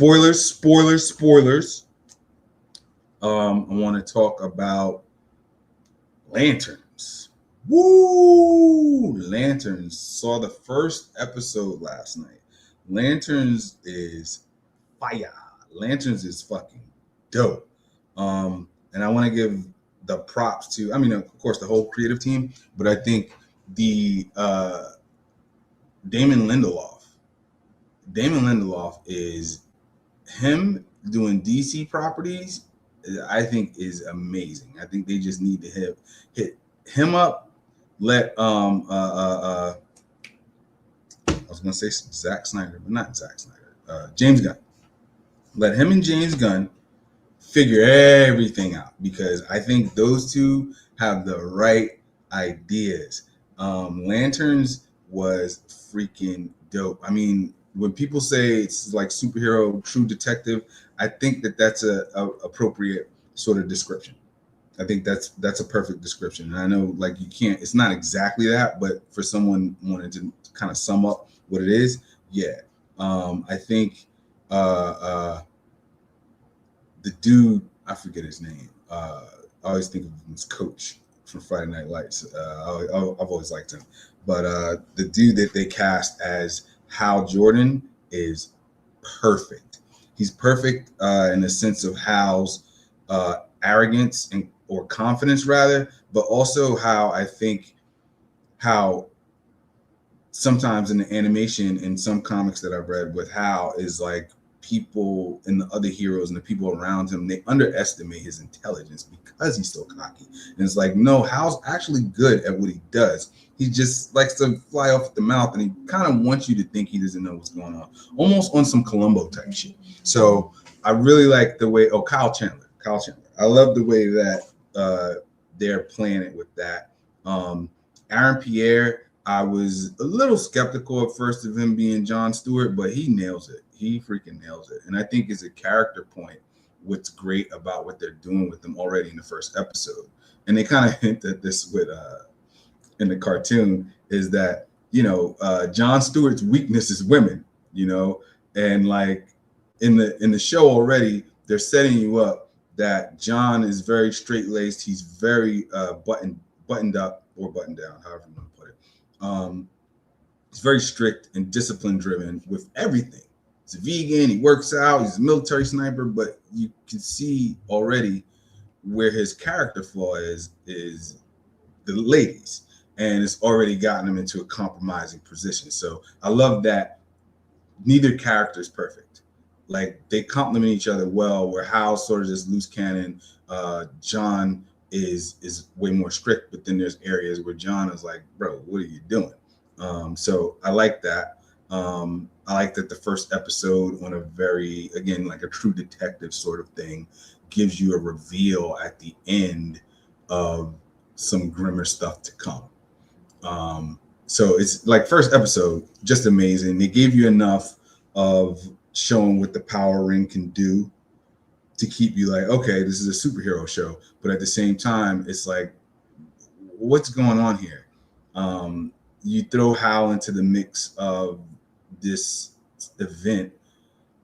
Spoilers. I want to talk about Lanterns. Woo! Lanterns. Saw the first episode last night. Lanterns is fire. Lanterns is fucking dope. And I want to give the props to, I mean, of course, the whole creative team, but I think the Damon Lindelof. Damon Lindelof is him doing DC properties. I think is amazing. I think they just need to hit him up. Let I was gonna say Zack Snyder, but not Zack Snyder. James Gunn. Let him and James Gunn figure everything out, because I think those two have the right ideas. Lanterns was freaking dope. I mean, when people say it's like superhero, true detective, I think that that's a appropriate sort of description. I think that's a perfect description. And I know, like, you can't, it's not exactly that, but for someone wanting to kind of sum up what it is, yeah. I think the dude, I forget his name. I always think of him as Coach from Friday Night Lights. I've always liked him. But the dude that they cast as Hal Jordan is perfect. He's perfect in the sense of Hal's arrogance or confidence, rather, but also how I think how sometimes in the animation in some comics that I've read with Hal is like people and the other heroes and the people around him, they underestimate his intelligence because he's so cocky. And it's like, no, Hal's actually good at what he does. He just likes to fly off the mouth, and he kind of wants you to think he doesn't know what's going on, almost on some Columbo type shit. So I really like the way, Kyle Chandler. I love the way that they're playing it with that. Aaron Pierre, I was a little skeptical at first of him being Jon Stewart, but he nails it. He freaking nails it. And I think as a character point, what's great about what they're doing with them already in the first episode, and they kind of hint at this with in the cartoon, is that, you know, Jon Stewart's weakness is women, you know, and like in the show already, they're setting you up that Jon is very straight-laced. He's very buttoned up or buttoned down, however you want to put it. He's very strict and discipline-driven with everything. He's a vegan. He works out. He's a military sniper, but you can see already where his character flaw is the ladies, and it's already gotten him into a compromising position. So I love that neither character is perfect. Like, they complement each other well, where Hal's sort of this loose cannon. Jon is way more strict, but then there's areas where Jon is like, bro, what are you doing? So I like that. I like that the first episode, on a very, again, like a true detective sort of thing, gives you a reveal at the end of some grimmer stuff to come. So it's like, first episode, just amazing. They gave you enough of showing what the Power Ring can do to keep you like, okay, this is a superhero show. But at the same time, it's like, what's going on here? You throw Hal into the mix of this event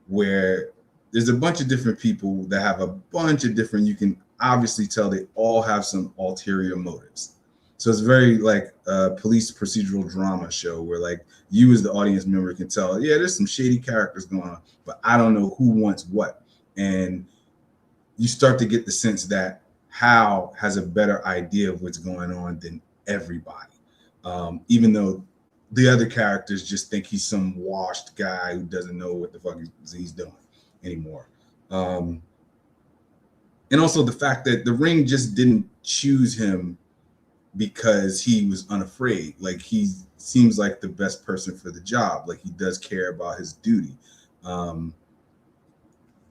where there's a bunch of different people that have a bunch of different, you can obviously tell they all have some ulterior motives. So it's very like a police procedural drama show where, like, you as the audience member can tell, yeah, there's some shady characters going on, but I don't know who wants what. And you start to get the sense that Hal has a better idea of what's going on than everybody. Even though the other characters just think he's some washed guy who doesn't know what the fuck he's doing anymore. And also the fact that the Ring just didn't choose him because he was unafraid. Like, he seems like the best person for the job. Like, he does care about his duty.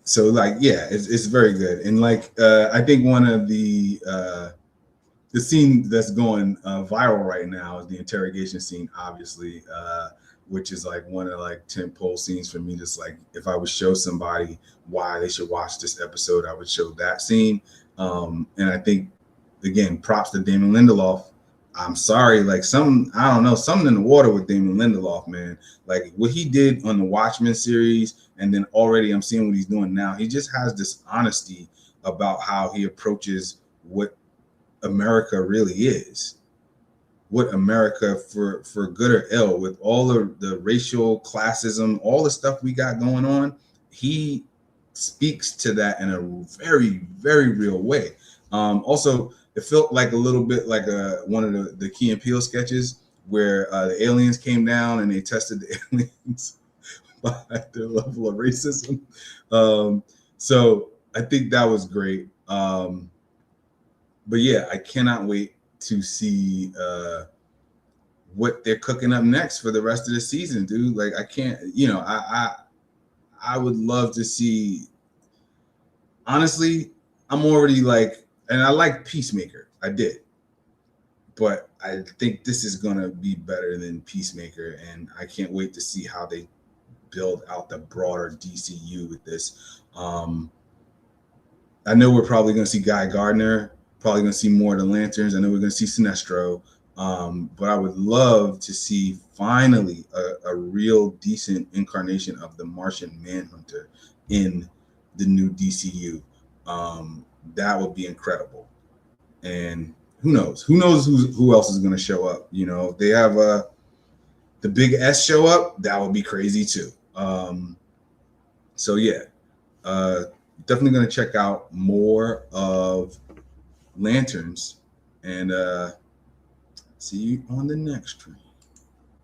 So, like, yeah, it's very good. And like, I think one of the scene that's going viral right now is the interrogation scene, obviously, which is like one of like 10 pole scenes for me. Just like, if I would show somebody why they should watch this episode, I would show that scene. And I think, again, props to Damon Lindelof. I'm sorry, like I don't know, something in the water with Damon Lindelof, man. Like what he did on the Watchmen series, and then already I'm seeing what he's doing now. He just has this honesty about how he approaches what America really is, what America, for good or ill, with all the racial classism, all the stuff we got going on. He speaks to that in a very, very real way. Also, it felt like a little bit like one of the Key and Peele sketches where the aliens came down and they tested the aliens by their level of racism. So I think that was great. But yeah, I cannot wait to see what they're cooking up next for the rest of the season, dude. Like I can't, I would love to see. Honestly, I'm already like, and I like Peacemaker. I did. But I think this is gonna be better than Peacemaker, and I can't wait to see how they build out the broader DCU with this. I know we're probably gonna see Guy Gardner, probably gonna see more of the Lanterns. I know we're gonna see Sinestro. But I would love to see finally a real decent incarnation of the Martian Manhunter in the new DCU. That would be incredible. And who knows? Who knows who else is going to show up? You know, if they have the Big S show up, that would be crazy too. So yeah, definitely going to check out more of Lanterns, and see you on the next stream.